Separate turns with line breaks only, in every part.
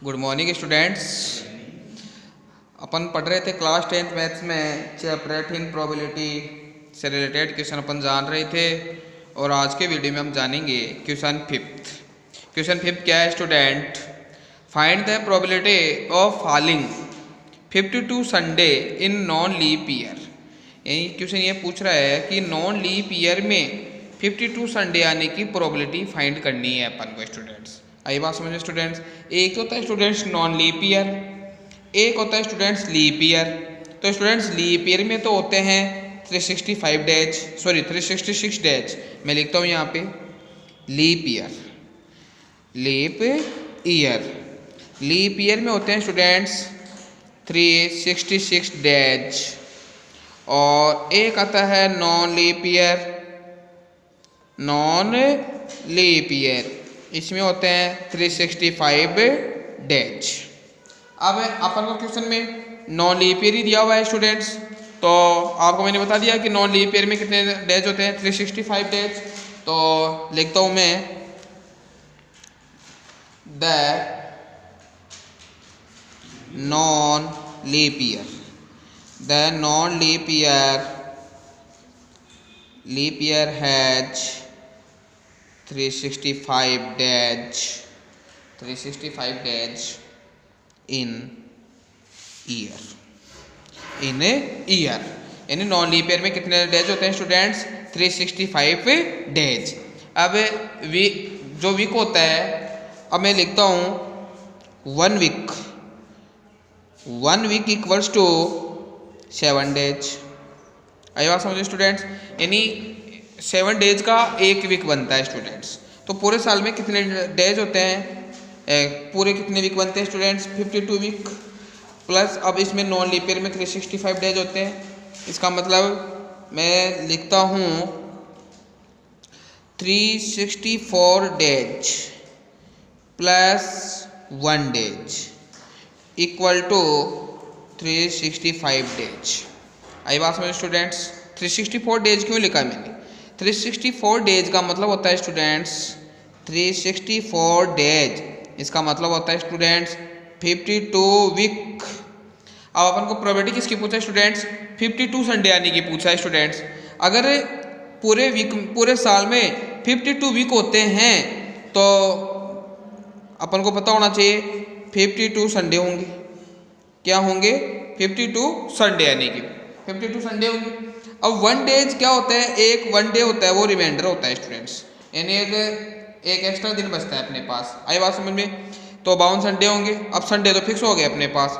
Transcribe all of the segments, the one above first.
Good morning students. अपन पढ़ रहे थे क्लास 10th मैथ्स में चैप्टर 18 प्रोबेबिलिटी से रिलेटेड क्वेश्चन अपन जान रहे थे और आज के वीडियो में हम जानेंगे क्वेश्चन फिफ्थ। क्वेश्चन फिफ्थ क्या है student? Find the probability of falling 52 Sunday in non leap year. यही क्वेश्चन ये पूछ रहा है कि नॉन लीप ईयर में 52 संडे आने की प्रोबेबिलिटी फाइंड करनी है अपन को स्टूडेंट्स। आई बात समझे स्टूडेंट्स? एक होता है स्टूडेंट्स नॉन लीप ईयर, एक होता है स्टूडेंट्स लीप ईयर। तो स्टूडेंट्स लीप ईयर में तो होते हैं 365 डेज, सॉरी 366 डेज। मैं लिखता हूँ यहाँ पे leap year. Leap year, leap year में होते हैं स्टूडेंट्स 366 डेज। और एक आता है non leap year. Non leap year इसमें होते हैं 365 डेज। अब अपन को क्वेश्चन में नॉन लीप ईयर ही दिया हुआ है स्टूडेंट्स, तो आपको मैंने बता दिया कि नॉन लीप ईयर में कितने डेज होते हैं, 365 डेज। तो लिखता हूं मैं the non leap year. The non leap year has 365 days, 365 days in year, in a year। यानी नॉन लीप ईयर में कितने डेज होते हैं स्टूडेंट्स? 365 डेज। अब जो वीक होता है, अब मैं लिखता हूँ 1 week. 1 week equals to 7 days. आई बात समझे स्टूडेंट्स? यानी 7 डेज का एक वीक बनता है स्टूडेंट्स। तो पूरे साल में कितने डेज होते हैं? पूरे कितने वीक बनते हैं स्टूडेंट्स? 52 वीक। प्लस अब इसमें नॉन लीप ईयर में 365 डेज होते हैं। इसका मतलब मैं लिखता हूँ 364 days plus 1 days equal to 365 days. आई बात समझ स्टूडेंट्स? 364 डेज क्यों लिखा है मैंने? 364 डेज का मतलब होता है स्टूडेंट्स 364 डेज, इसका मतलब होता है स्टूडेंट्स 52 वीक। अब अपन को प्रोबेबिलिटी किसकी पूछा है स्टूडेंट्स? 52 संडे आने की पूछा है स्टूडेंट्स। अगर पूरे साल में 52 वीक होते हैं तो अपन को पता होना चाहिए 52 संडे होंगे। क्या होंगे? 52 संडे आने की 52 संडे होंगे। अब 1 डेज क्या होता है? एक 1 डे होता है, वो रिमाइंडर होता है स्टूडेंट्स, यानी एक एक्स्ट्रा दिन बचता है अपने पास। आई बात समझ में? तो 52 संडे होंगे। अब संडे तो फिक्स हो गए अपने पास।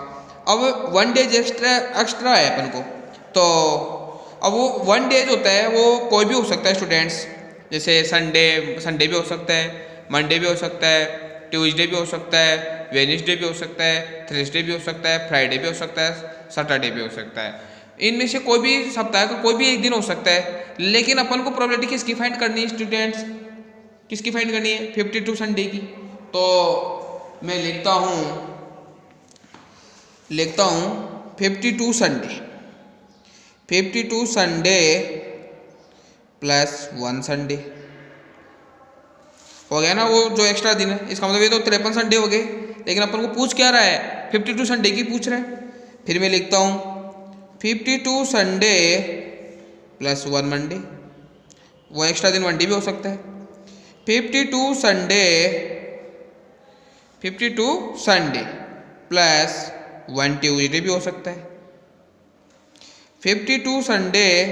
अब 1 डेज एक्स्ट्रा है अपन को, तो अब वो 1 डेज होता है वो कोई भी हो सकता है स्टूडेंट्स। जैसे संडे भी हो सकता है, मंडे भी हो सकता है, ट्यूसडे भी हो सकता है, वेडनेसडे भी हो सकता है, थर्सडे भी हो सकता है, फ्राइडे भी हो सकता है, सैटरडे भी हो सकता है। इनमें से कोई भी सप्ताह का कोई भी एक दिन हो सकता है। लेकिन अपन को प्रोबेबिलिटी किसकी फाइंड करनी है स्टूडेंट्स? किसकी फाइंड करनी है? 52 संडे की। तो मैं लिखता हूँ 52 संडे। 52 संडे प्लस 1 संडे हो गया ना, वो जो एक्स्ट्रा दिन है। इसका मतलब ये तो 53 संडे हो गए। लेकिन अपन को पूछ क्या रहा है? 52 संडे की पूछ रहा है। फिर मैं लिखता हूँ 52 संडे प्लस 1 मंडे, वो एक्स्ट्रा दिन मंडे भी हो सकता है। 52 संडे प्लस 1 ट्यूसडे भी हो सकता है। 52 संडे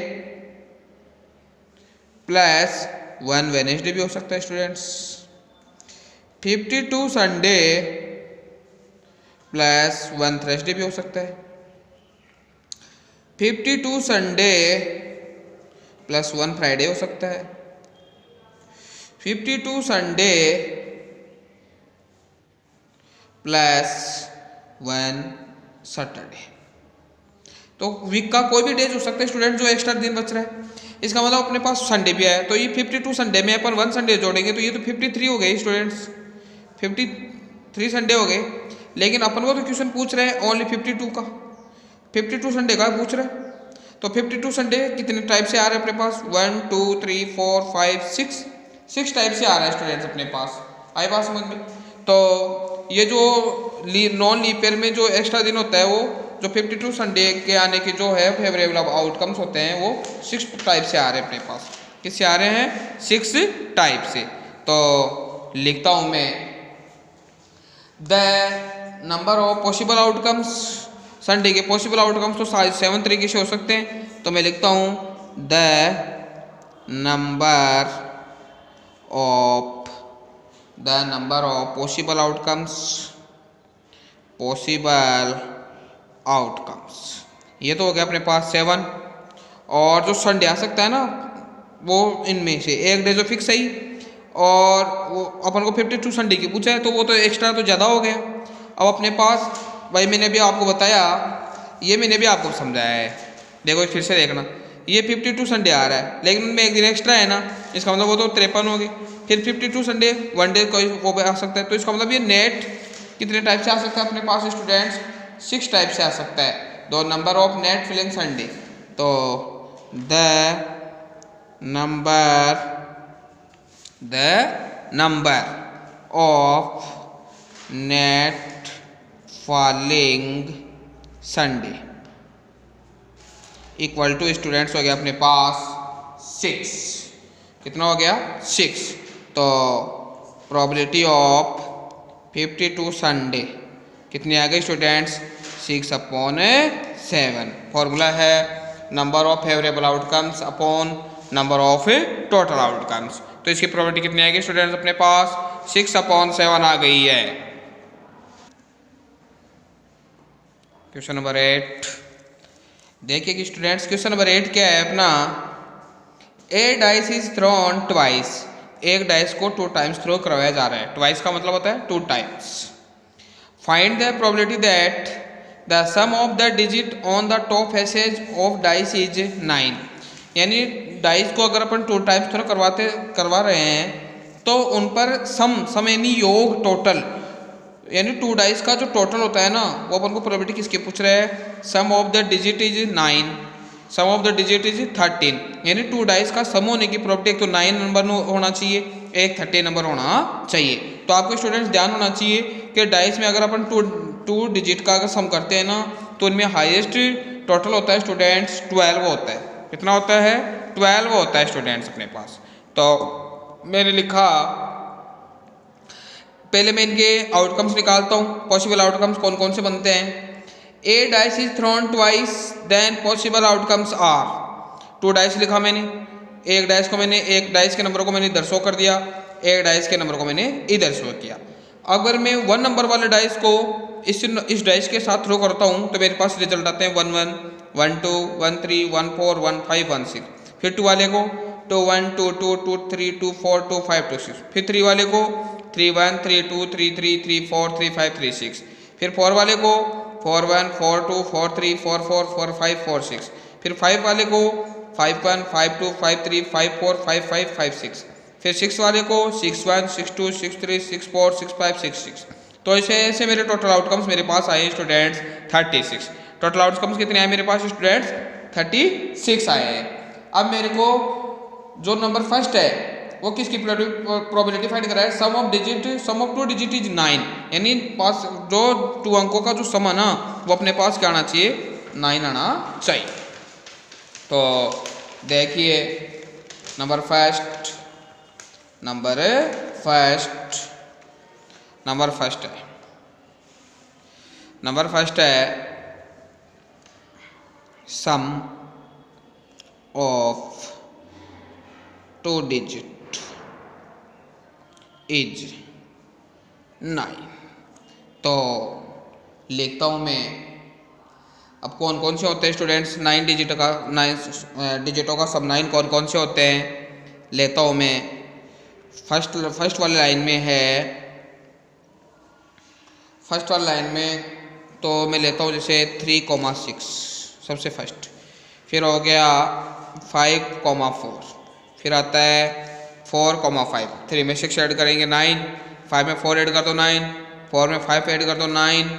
प्लस 1 वेडनेसडे भी हो सकता है स्टूडेंट्स। 52 संडे प्लस 1 थर्सडे भी हो सकता है। 52 संडे प्लस 1 फ्राइडे हो सकता है। 52 संडे प्लस 1 सैटरडे। तो वीक का कोई भी डेज हो सकता है स्टूडेंट जो एक्स्ट्रा दिन बच रहा है। इसका मतलब अपने पास संडे भी है, तो ये 52 संडे में अपन 1 संडे जोड़ेंगे तो ये तो 53 हो गए स्टूडेंट्स। 53 संडे हो गए। लेकिन अपन को तो क्वेश्चन पूछ रहे हैं ओनली 52 का, 52 संडे का पूछ रहे हैं। तो 52 संडे कितने टाइप से आ रहे हैं अपने पास? 1 2 3 4 5 6 टाइप से आ रहा है स्टूडेंट्स अपने पास। आई बात समझ में? तो ये जो नॉन लीप ईयर में जो एक्स्ट्रा दिन होता है वो जो 52 संडे के आने के जो है फेवरेबल आउटकम्स होते हैं वो 6 टाइप से आ रहे हैं अपने पास। किससे आ रहे हैं? 6 टाइप से। तो लिखता हूं मैं the number of possible outcomes, Sunday के पॉसिबल आउटकम्स तो 7 तरीके से हो सकते हैं। तो मैं लिखता हूं the number of possible outcomes, ये तो हो गया अपने पास 7। और जो संडे आ सकता है ना वो इनमें से एक डे जो फिक्स है, और वो अपन को 52 संडे की पूछा है तो वो तो एक्स्ट्रा तो ज़्यादा हो गया। अब अपने पास भाई मैंने भी आपको बताया, ये मैंने भी आपको समझाया है, देखो फिर से देखना, ये 52 संडे आ रहा है लेकिन उनमें एक दिन एक्स्ट्रा है ना, इसका मतलब वो तो 53 हो गए। फिर 52 संडे वन डे कोई वो आ सकता है, तो इसका मतलब ये नेट कितने टाइप से आ सकता है अपने पास स्टूडेंट्स? 6 टाइप से आ सकता है। The number of net filling Sunday, तो the number of net falling Sunday equal to students हो गया अपने पास 6। कितना हो गया? 6। तो प्रोबेबिलिटी ऑफ 52 संडे कितनी आ गई स्टूडेंट्स? 6/7। फॉर्मूला है number of favourable outcomes upon number of total outcomes. तो इसकी प्रोबेबिलिटी कितनी आएगी स्टूडेंट्स अपने पास? 6/7 आ गई है। क्वेश्चन नंबर 8 देखिए कि स्टूडेंट्स, क्वेश्चन नंबर 8 क्या है अपना? ए डाइस इज थ्रोन ट्वाइस, एक डाइस को 2 टाइम्स थ्रो करवाया जा रहा है। ट्वाइस का मतलब होता है 2 times. Find the probability that the sum of the digit on the top faces of dice is 9। यानी डाइस को अगर अपन 2 टाइम्स थ्रो करवा रहे हैं तो उन पर सम यानी योग, टोटल, यानी 2 डाइस का जो टोटल होता है ना वो अपन को प्रोबेबिलिटी किसके पूछ रहे हैं? Sum of the digit is 9, sum of the digit is 13। यानी 2 डाइस का सम होने की प्रोबेबिलिटी एक तो 9 नंबर होना चाहिए, एक 13 नंबर होना चाहिए। तो आपको स्टूडेंट्स ध्यान होना चाहिए कि डाइस में अगर अपन 2 डिजिट का अगर सम करते हैं ना तो उनमें हाईएस्ट टोटल होता है स्टूडेंट्स 12 होता है। कितना होता है? 12 होता है स्टूडेंट्स अपने पास। तो मैंने लिखा, पहले मैं इनके आउटकम्स निकालता हूँ। पॉसिबल आउटकम्स कौन कौन से बनते हैं? A dice is thrown twice, then possible outcomes are. 2 dice लिखा मैंने, एक डाइस के नंबर को मैंने इधर शो कर दिया, एक डाइस के नंबर को मैंने इधर शो किया। अगर मैं 1 नंबर वाले डाइस को इस डाइस के साथ थ्रो करता हूँ तो मेरे पास रिजल्ट आते हैं 1 1, 1 2, 1 3, 1 4, 1 5, 1 6। फिर 2 वाले को 2 1 2 2 2 3 2 4 2 5 2 6। फिर 3 वाले को 3 1 3 2 3 3 3 4 3 5 3 6। फिर 4 वाले को 4 1 4 2 4 3 4 4 4 5 4 6। फिर 5 वाले को 5 1 5 2 5 3 5 4 5 5 5 6। फिर 6 वाले को 6 1 6 2 6 3 6 4 6 5 6 6। तो ऐसे मेरे टोटल आउटकम्स मेरे पास आए स्टूडेंट्स 36। टोटल आउटकम्स कितने आए मेरे पास स्टूडेंट्स? 36 आए हैं। अब मेरे को जो नंबर फर्स्ट है वो किसकी प्रोबेबिलिटी फाइंड करा है? Sum of 2 digit is 9। यानी पास जो 2 अंकों का जो सम है ना वो अपने पास क्या आना चाहिए? 9 आना चाहिए। तो देखिए नंबर फर्स्ट है सम ऑफ 2 डिजिट इज 9। तो लिखता हूँ मैं, अब कौन कौन से होते हैं स्टूडेंट्स 9 डिजिटों का सब 9 कौन कौन से होते हैं? लेता हूँ मैं। फर्स्ट वाली लाइन में है, फर्स्ट वाली लाइन में तो मैं लेता हूँ जैसे 3,6 सबसे फर्स्ट। फिर हो गया 5,4। फिर आता है 4,5। 3 में 6 ऐड करेंगे 9, 5 में 4 ऐड कर दो 9, 4 में 5 ऐड कर दो 9,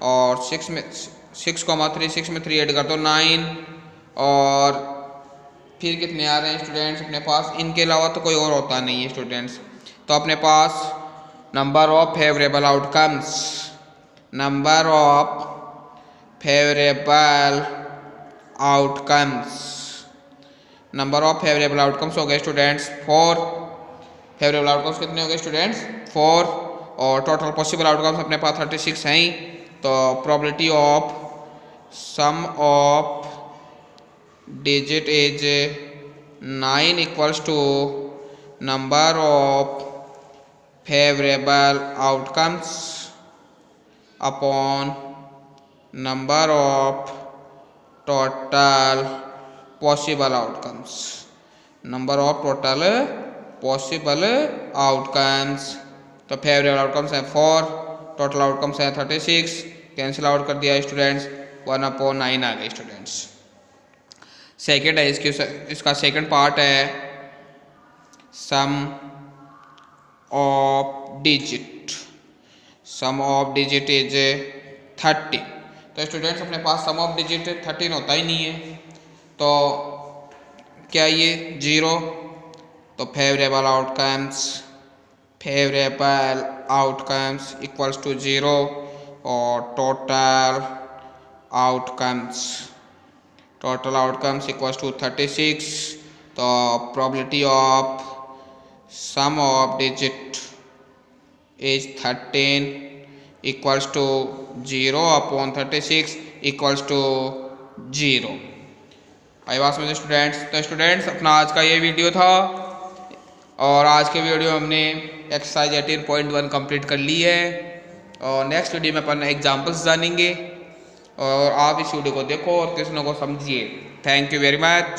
और 6 में 3 ऐड कर दो 9। और फिर कितने आ रहे हैं स्टूडेंट्स अपने पास? इनके अलावा तो कोई और होता नहीं है स्टूडेंट्स। तो अपने पास number of favorable outcomes, number of favorable outcomes, number of favourable outcomes हो गए स्टूडेंट्स 4। फेवरेबल आउटकम्स कितने हो गए स्टूडेंट्स 4, और टोटल पॉसिबल आउटकम्स अपने पास 36 हैं ही। तो probability of sum of digit is 9 equals to number of favourable outcomes upon number of total possible outcomes, number of total possible outcomes. तो फेवरेबल आउटकम्स हैं 4, टोटल आउटकम्स हैं 36, cancel out कर दिया students, 1/9 आ गए स्टूडेंट्स। सेकेंड है इसका second part है sum of digit, sum of digit is 30। तो स्टूडेंट्स अपने पास सम ऑफ डिजिट 13 होता ही नहीं है, तो क्या ये 0। तो फेवरेबल आउटकम्स इक्वल्स टू 0 और टोटल आउटकम्स इक्वल्स टू 36। तो probability of sum of digit is 13 equals to 0/36 equals to 0। I was में स्टूडेंट्स। तो स्टूडेंट्स अपना आज का ये वीडियो था, और आज के वीडियो में हमने एक्सरसाइज 18.1 कंप्लीट कर ली है, और नेक्स्ट वीडियो में अपन एग्जांपल्स जानेंगे, और आप इस वीडियो को देखो और क्वेश्चनों को समझिए। Thank you very much.